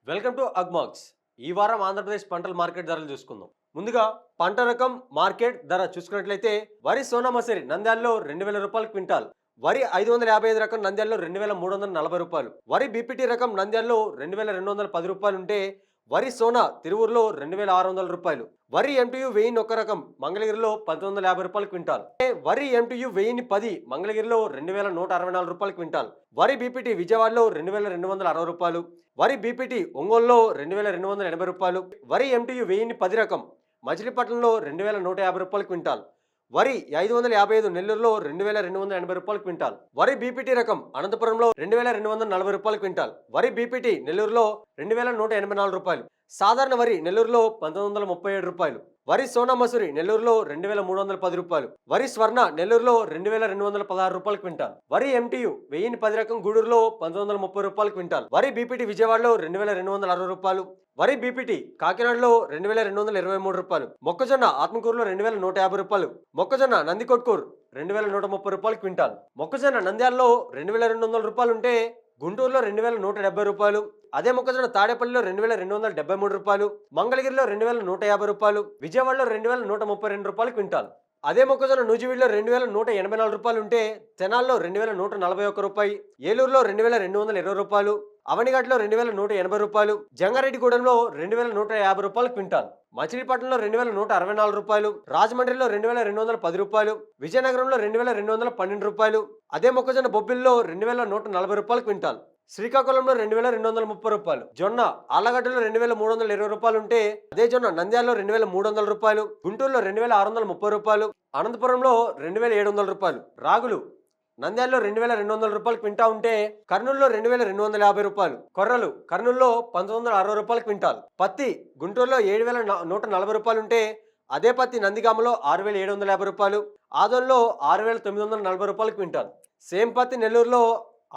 Welcome to Agmax. ఈ వారం ఆంధ్రప్రదేశ్ పంటల మార్కెట్ ధరలు చూసుకుందాం. ముందుగా పంట రకం మార్కెట్ ధర చూసుకున్నట్లయితే వరి సోనా మసూరి నంద్యాలలో 2000 రూపాయలు క్వింటాల్, వరి 555 రకం నంద్యాలలో 2340 రూపాయలు, వరి బీపీటీ రకం నంద్యాలలో 2210 రూపాయలు ఉంటే వరి సోనా తిరువూరులో 2600 రూపాయలు, వరి ఎంటీయు 1001 రకం మంగళగిరిలో 1950 రూపాయలు క్వింటాల్, వరి ఎంటీయు 1010 మంగళగిరిలో 2164 రూపాయలు క్వింటాల్, వరి బీపీటీ విజయవాడలో 2260 రూపాయలు, వరి బీపీటీ ఒంగోలులో 2280 రూపాయలు, వరి ఎంటీయు 1010 రకం మచిలీపట్నంలో 2150 రూపాయలు క్వింటాల్, వరి 555 నెల్లూరులో 2280 రూపాయలు క్వింటాల్, వరి బీపీటీ రకం అనంతపురంలో 2240 రూపాయలు క్వింటాల్, వరి బీపీటీ నెల్లూరులో 2184 రూపాయలు, సాధారణ వరి నెల్లూరులో 1937 రూపాయలు, వరి సోనా మసూరి నెల్లూరులో 2310 రూపాయలు, వరి స్వర్ణ నెల్లూరులో 2216 రూపాయలు క్వింటాల్, వరి ఎంటీయు 1010 రకం గూడూరులో 1930 రూపాయలు క్వింటాల్, వరి బీపీటీ విజయవాడలో 2260 రూపాయలు, వరి బీపీటీ కాకినాడలో 2223 రూపాయలు, మొక్కజొన్న ఆత్మకూరులో 2150 రూపాయలు, మొక్కజొన్న నందికొట్కూరు 2130 రూపాయలు క్వింటాల్, మొక్కజొన్న నంద్యాలలో 2200 రూపాయలు ఉంటే గుంటూరులో 2170 రూపాయలు, అదే మొక్కజొన్న తాడేపల్లిలో 2273 రూపాయలు, మంగళగిరిలో 2150 రూపాయలు, విజయవాడలో 2132 రూపాయలు క్వింటాల్, అదే మొక్కజొన్న నూజివీడులో 2184 రూపాయలు ఉంటే తెనాల్లో 2141 రూపాయి, ఏలూరులో 2220 రూపాయలు, అవనిగడ్లో 2180 రూపాయలు, జంగారెడ్డిగూడెంలో 2150 రూపాయలు క్వింటాల్, మచిలీపట్నంలో 2164 రూపాయలు, రాజమండ్రిలో 2210 రూపాయలు, విజయనగరంలో 2212 రూపాయలు, అదే మొక్కజొన్న బొబ్బిల్లో 2140 రూపాయలు క్వింటాల్, శ్రీకాకుళంలో 2230 రూపాయలు, జొన్న ఆలగడ్డలో 2320 రూపాయలు ఉంటే అదే జొన్న నంద్యాలలో 2300 రూపాయలు, గుంటూరులో 2630 రూపాయలు, అనంతపురంలో 2700 రూపాయలు, రాగులు నంద్యాలలో 2200 రూపాయలు క్వింటా ఉంటే కర్నూలులో 2250 రూపాయలు, కొర్రలు కర్నూలులో 1960 రూపాయలు క్వింటాల్, పత్తి గుంటూరులో 7140 రూపాయలు ఉంటే అదే పత్తి నందిగామలో 6750 రూపాయలు, ఆదోన్లో 6940 రూపాయలు క్వింటాల్, సేమ్ పత్తి నెల్లూరులో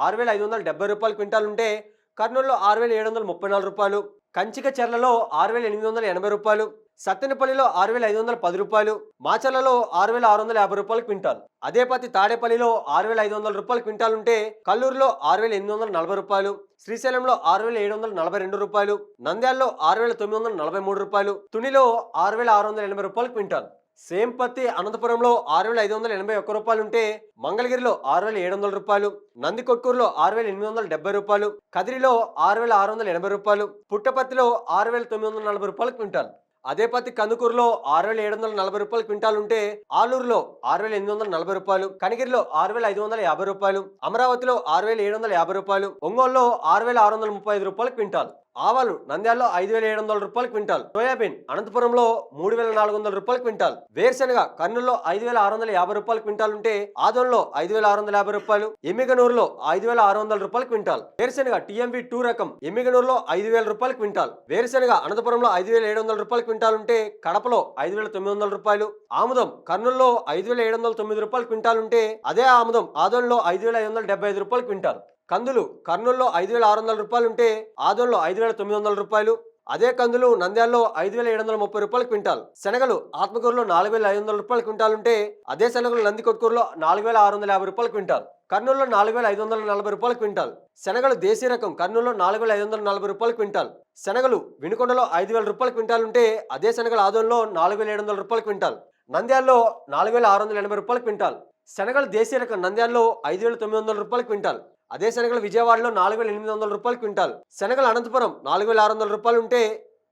6570 రూపాయలు క్వింటాల్ ఉంటే కర్నూలులో 6734 రూపాయలు, కంచిక చెర్లలో 6880 రూపాయలు, సత్తెనపల్లిలో 6510 రూపాయలు, మాచర్లలో 6650 రూపాయలు క్వింటాల్, అదే పత్తి తాడేపల్లిలో 6500 రూపాయలు క్వింటాల్ ఉంటే కల్లూరులో 6840 రూపాయలు, శ్రీశైలంలో 6742 రూపాయలు, నంద్యాలలో 6943 రూపాయలు, తునిలో 6680 రూపాయలు క్వింటాల్, సేమ్ పత్తి అనంతపురంలో 6581 రూపాయలు ఉంటే మంగళగిరిలో 6700 రూపాయలు, నందికొట్కూరులో 6870 రూపాయలు, కదిరిలో 6680 రూపాయలు, పుట్టపర్తిలో 6940 రూపాయలు క్వింటాల్, అదే పత్తి కందుకూరులో 6740 రూపాయలు క్వింటాల్ ఉంటే ఆలూరులో 6840 రూపాయలు, కనిగిరిలో 6550 రూపాయలు, అమరావతిలో 6750 రూపాయలు, ఒంగోలులో 6635 రూపాయలు క్వింటాల్, ఆవాలు నంద్యాలలో 5700 రూపాయలు క్వింటాల్, సోయాబీన్ అనంతపురంలో 3400 రూపాయలు క్వింటాల్, వేరుశెనగ కర్నూలులో 5650 రూపాయలు క్వింటాల్ ఉంటే ఆదోన్లో 5650 రూపాయలు, ఎమ్మిగనూరులో 5600 రూపాయలు క్వింటాల్, వేరుశెనగ టీఎంవి 2 రకం ఎమ్మిగనూరులో 5000 రూపాయలు క్వింటాల్, వేరుశెనగ అనంతపురంలో 5700 రూపాయలు క్వింటాల్ ఉంటే కడపలో 5900 రూపాయలు, ఆముదం కర్నూలులో 5709 రూపాయలు క్వింటాల్ ఉంటే అదే ఆముదం ఆదోన్లో 5575 రూపాయలు క్వింటాల్, కందులు కర్నూలులో 5600 రూపాయలు ఉంటే ఆదోన్లో 5900 రూపాయలు, అదే కందులు నంద్యాలలో 5730 రూపాయలు క్వింటాల్, శనగలు ఆత్మకూరులో 4500 రూపాయలు క్వింటాల్ ఉంటే అదే శనగలు నందికొట్కూరులో 4650 రూపాయలు క్వింటాల్, కర్నూలులో 4540 రూపాయలు క్వింటాల్, శనగలు దేశీ రకం కర్నూలులో 4540 రూపాయలు క్వింటాల్, శనగలు వినుకొండలో 5000 రూపాయలు క్వింటాల్ ఉంటే అదే శనగలు ఆదోన్లో 4700 రూపాయలు క్వింటాల్, నంద్యాలలో 4680 రూపాయలు క్వింటాల్, శనగలు దేశీ రకం నంద్యాలలో 5900 రూపాయలు క్వింటాల్, అదే శనగలు విజయవాడలో 4800 రూపాయలు క్వింటాల్, శనగలు అనంతపురం 4600 రూపాయలు ఉంటే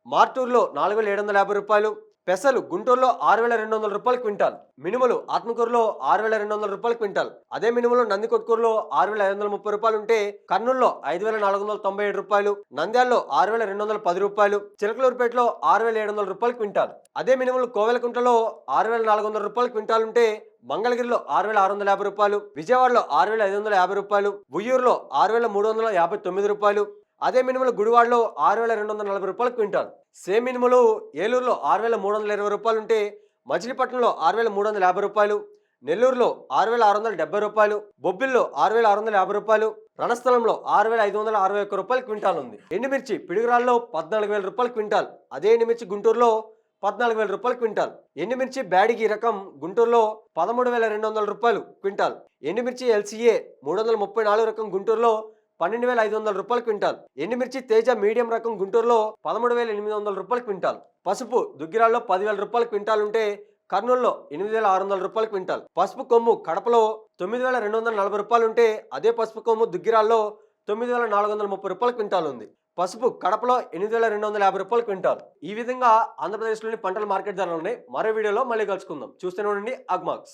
మార్టూరులో 4750 రూపాయలు, పెసలు గుంటూరులో 6200 రూపాయలు క్వింటాల్, మినుములు ఆత్మకూరులో 6200 రూపాయలు క్వింటాల్, అదే మినుములు నందికొట్కూరులో 6530 రూపాయలు ఉంటే కర్నూలులో 5497 రూపాయలు, నంద్యాలలో 6210 రూపాయలు, చిలకలూరుపేటలో 6700 రూపాయలు క్వింటాల్, అదే మినుములు కోవెలకుంటలో 6400 రూపాయలు క్వింటాల్ ఉంటే మంగళగిరిలో 6650 రూపాయలు, విజయవాడలో 6550 రూపాయలు, ఉయ్యూరులో 6359 రూపాయలు, అదే మినుములు గుడివాడలో 6240 రూపాయలు క్వింటాల్, సేమ్ మినుములు ఏలూరులో 6320 రూపాయలు ఉంటే మచిలీపట్నంలో 6350 రూపాయలు, నెల్లూరులో 6670 రూపాయలు, బొబ్బిల్లో 6650 రూపాయలు, రణస్థలంలో 6561 రూపాయలు క్వింటాల్ ఉంది. ఎండుమిర్చి పిడుగురాల్లో 14000 రూపాయలు క్వింటాల్, అదే ఎండుమిర్చి గుంటూరులో 14000 రూపాయలు క్వింటాల్, ఎండుమిర్చి బ్యాడిగి రకం గుంటూరులో 13200 రూపాయలు క్వింటాల్, ఎండుమిర్చి ఎల్సీఏ 334 రకం గుంటూరులో 12,500 రూపాయలు క్వింటాల్. ఎండుమిర్చి తేజ మీడియం రకం గుంటూరులో 13,800 రూపాయలు క్వింటాల్. పసుపు దుగ్గిరాల్లో 10,000 రూపాయలు క్వింటాల్ ఉంటే కర్నూలులో 8,600 రూపాయలు క్వింటాల్. పసుపు కొమ్ము కడపలో 9,240 రూపాయలు ఉంటే అదే పసుపు కొమ్ము దుగ్గిరాల్లో 9,430 రూపాయలు క్వింటాల్ ఉంది. పసుపు కడపలో 8,250 రూపాయలు క్వింటాల్. ఈ విధంగా ఆంధ్రప్రదేశ్లోని పంటల మార్కెట్ ధరలు ఉన్నాయి. మరో వీడియోలో మళ్ళీ కలుసుకుందాం. చూస్తూనే ఉండండి అగ్మాక్స్.